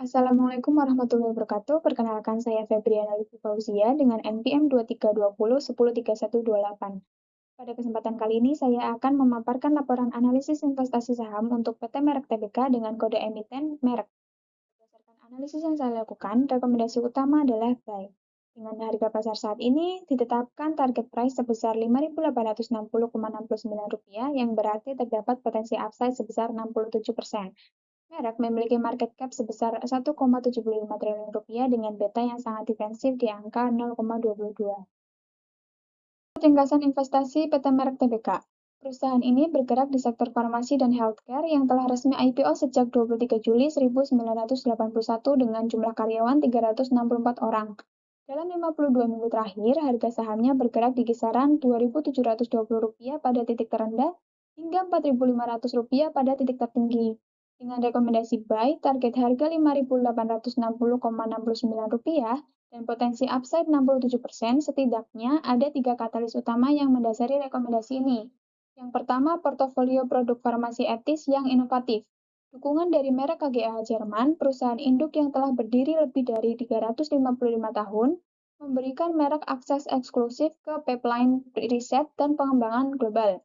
Assalamualaikum warahmatullahi wabarakatuh. Perkenalkan saya Febriana Lutfi Fauzia dengan NPM 2320 103128. Pada kesempatan kali ini saya akan memaparkan laporan analisis investasi saham untuk PT Merek Tbk dengan kode emiten Merek. Berdasarkan analisis yang saya lakukan, rekomendasi utama adalah buy. Dengan harga pasar saat ini, ditetapkan target price sebesar Rp5.860,69 yang berarti terdapat potensi upside sebesar 67%. Merek memiliki market cap sebesar Rp1,75 triliun dengan beta yang sangat defensif di angka 0,22. Ringkasan investasi PT Merek Tbk. Perusahaan ini bergerak di sektor farmasi dan healthcare yang telah resmi IPO sejak 23 Juli 1981 dengan jumlah karyawan 364 orang. Dalam 52 minggu terakhir, harga sahamnya bergerak di kisaran Rp2.720 pada titik terendah hingga Rp4.500 pada titik tertinggi. Dengan rekomendasi buy, target harga Rp5.860,69 dan potensi upside 67%, setidaknya ada 3 katalis utama yang mendasari rekomendasi ini. Yang pertama, portofolio produk farmasi etis yang inovatif. Dukungan dari merek KGaA Jerman, perusahaan induk yang telah berdiri lebih dari 355 tahun, memberikan merek akses eksklusif ke pipeline riset dan pengembangan global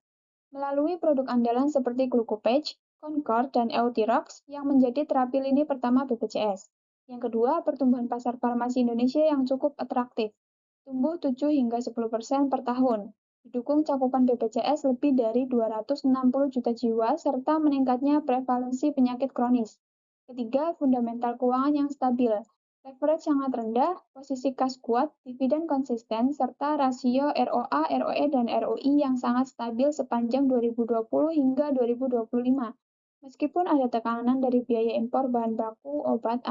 melalui produk andalan seperti Glucopage, Concord, dan Euthyrox yang menjadi terapi lini pertama BPJS. Yang kedua, pertumbuhan pasar farmasi Indonesia yang cukup atraktif, tumbuh 7 hingga 10% per tahun, didukung cakupan BPJS lebih dari 260 juta jiwa serta meningkatnya prevalensi penyakit kronis. Ketiga, fundamental keuangan yang stabil, leverage sangat rendah, posisi kas kuat, dividen konsisten, serta rasio ROA, ROE, dan ROI yang sangat stabil sepanjang 2020 hingga 2025. Meskipun ada tekanan dari biaya impor bahan baku, obat.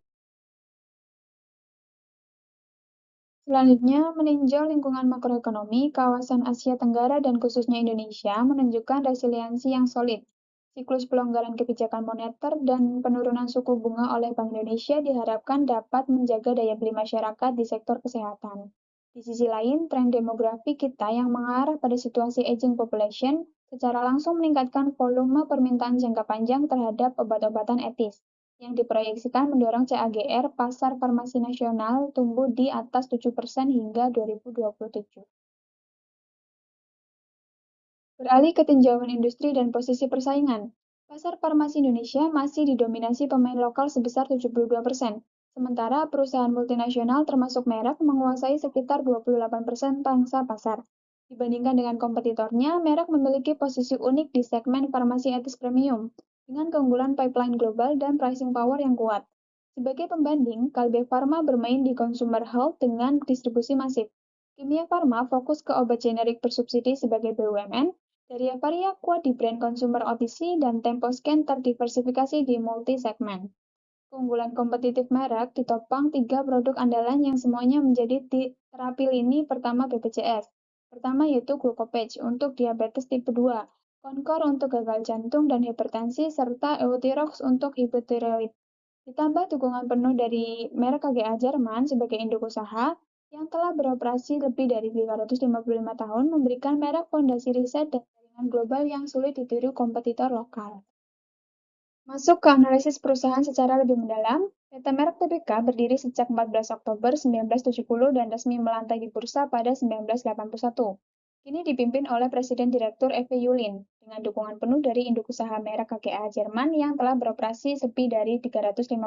Selanjutnya, meninjau lingkungan makroekonomi, kawasan Asia Tenggara dan khususnya Indonesia menunjukkan resiliensi yang solid. Siklus pelonggaran kebijakan moneter dan penurunan suku bunga oleh Bank Indonesia diharapkan dapat menjaga daya beli masyarakat di sektor kesehatan. Di sisi lain, tren demografi kita yang mengarah pada situasi aging population secara langsung meningkatkan volume permintaan jangka panjang terhadap obat-obatan etis yang diproyeksikan mendorong CAGR pasar farmasi nasional tumbuh di atas 7% hingga 2027. Beralih ke tinjauan industri dan posisi persaingan, pasar farmasi Indonesia masih didominasi pemain lokal sebesar 72%, sementara perusahaan multinasional termasuk merek menguasai sekitar 28% pangsa pasar. Dibandingkan dengan kompetitornya, merek memiliki posisi unik di segmen farmasi etis premium, dengan keunggulan pipeline global dan pricing power yang kuat. Sebagai pembanding, Kalbe Pharma bermain di consumer health dengan distribusi masif. Kimia Farma fokus ke obat generik bersubsidi sebagai BUMN, dari Avaria kuat di brand consumer OTC, dan Temposcan terdiversifikasi di multi-segmen. Keunggulan kompetitif merek ditopang 3 produk andalan yang semuanya menjadi terapi lini pertama BPJS. Pertama yaitu Glucopage untuk diabetes tipe 2, Concor untuk gagal jantung dan hipertensi, serta Euthyrox untuk hipotiroid. Ditambah dukungan penuh dari merek KGaA Jerman sebagai induk usaha yang telah beroperasi lebih dari 355 tahun memberikan merek fondasi riset dan jaringan global yang sulit ditiru kompetitor lokal. Masuk ke analisis perusahaan secara lebih mendalam, PT Merek Tbk berdiri sejak 14 Oktober 1970 dan resmi melantai di bursa pada 1981. Kini dipimpin oleh Presiden Direktur E.V. Yulin, dengan dukungan penuh dari induk usaha merek KGaA Jerman yang telah beroperasi lebih dari 355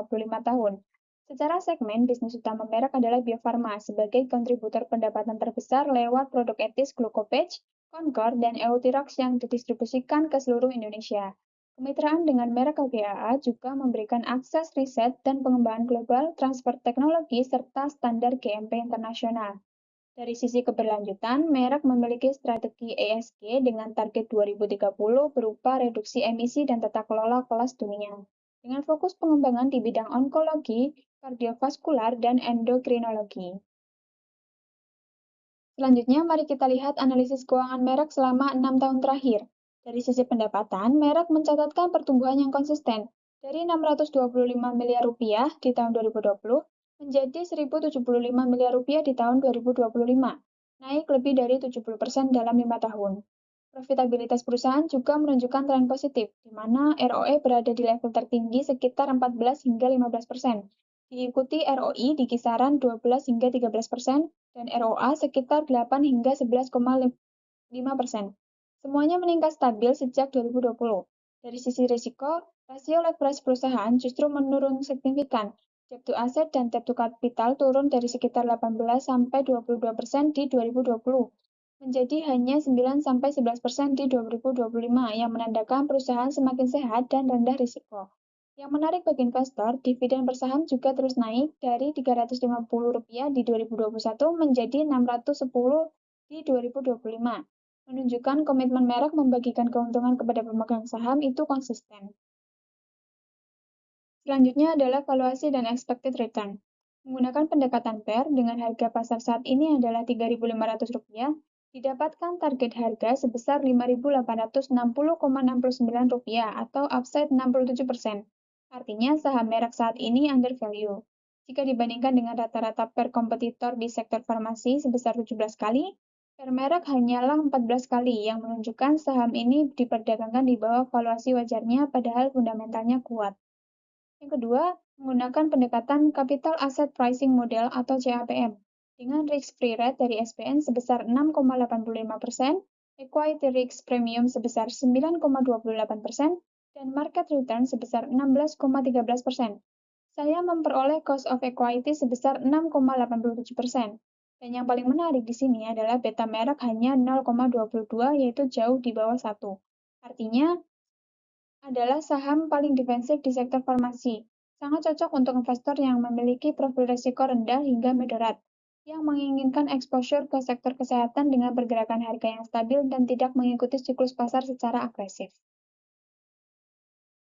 tahun. Secara segmen, bisnis utama merek adalah Bio Farma sebagai kontributor pendapatan terbesar lewat produk etis Glucopage, Concor, dan Euthyrox yang didistribusikan ke seluruh Indonesia. Kemitraan dengan merek KGaA juga memberikan akses riset dan pengembangan global, transfer teknologi, serta standar GMP internasional. Dari sisi keberlanjutan, merek memiliki strategi ESG dengan target 2030 berupa reduksi emisi dan tata kelola kelas dunia, dengan fokus pengembangan di bidang onkologi, kardiovaskular, dan endokrinologi. Selanjutnya, mari kita lihat analisis keuangan merek selama 6 tahun terakhir. Dari sisi pendapatan, merek mencatatkan pertumbuhan yang konsisten dari Rp625 miliar di tahun 2020 menjadi Rp1.075 miliar di tahun 2025, naik lebih dari 70% dalam 5 tahun. Profitabilitas perusahaan juga menunjukkan tren positif, di mana ROE berada di level tertinggi sekitar 14 hingga 15%, Diikuti ROI di kisaran 12 hingga 13% dan ROA sekitar 8 hingga 11,5%. Semuanya meningkat stabil sejak 2020. Dari sisi risiko, rasio leverage perusahaan justru menurun signifikan. Debt to asset dan debt to capital turun dari sekitar 18 sampai 22% di 2020 menjadi hanya 9 sampai 11% di 2025 yang menandakan perusahaan semakin sehat dan rendah risiko. Yang menarik bagi investor, dividen per saham juga terus naik dari Rp350 di 2021 menjadi Rp610 di 2025, menunjukkan komitmen merek membagikan keuntungan kepada pemegang saham itu konsisten. Selanjutnya adalah valuasi dan expected return. Menggunakan pendekatan PER dengan harga pasar saat ini adalah Rp3.500, didapatkan target harga sebesar Rp5.860,69 atau upside 67%. Artinya saham merek saat ini under value. Jika dibandingkan dengan rata-rata PER kompetitor di sektor farmasi sebesar 17 kali, PER merek hanyalah 14 kali yang menunjukkan saham ini diperdagangkan di bawah valuasi wajarnya padahal fundamentalnya kuat. Yang kedua, menggunakan pendekatan Capital Asset Pricing Model atau CAPM dengan risk-free rate dari SPN sebesar 6,85%, equity risk premium sebesar 9,28%, dan market return sebesar 16,13%. Saya memperoleh cost of equity sebesar 6,87%. Dan yang paling menarik di sini adalah beta merek hanya 0,22 yaitu jauh di bawah 1. Artinya, adalah saham paling defensif di sektor farmasi. Sangat cocok untuk investor yang memiliki profil risiko rendah hingga moderat, yang menginginkan exposure ke sektor kesehatan dengan pergerakan harga yang stabil dan tidak mengikuti siklus pasar secara agresif.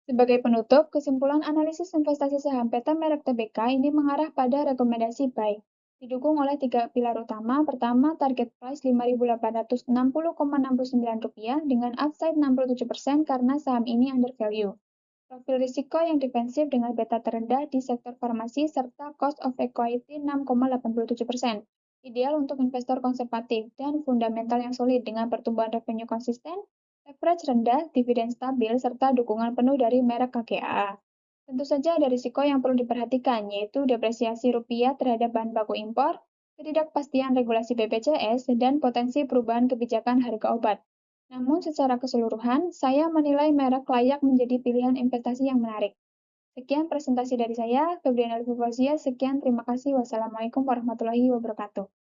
Sebagai penutup, kesimpulan analisis investasi saham peta merek TBK ini mengarah pada rekomendasi buy, didukung oleh 3 pilar utama. Pertama, target price Rp5.860,69 dengan upside 67% karena saham ini under value. Profil risiko yang defensif dengan beta terendah di sektor farmasi serta cost of equity 6,87%. Ideal untuk investor konservatif dan fundamental yang solid dengan pertumbuhan revenue konsisten, leverage rendah, dividen stabil, serta dukungan penuh dari merek KGAA. Tentu saja ada risiko yang perlu diperhatikan, yaitu depresiasi rupiah terhadap bahan baku impor, ketidakpastian regulasi BPJS, dan potensi perubahan kebijakan harga obat. Namun secara keseluruhan, saya menilai merek layak menjadi pilihan investasi yang menarik. Sekian presentasi dari saya, Febriana Fauzia. Sekian, terima kasih. Wassalamualaikum warahmatullahi wabarakatuh.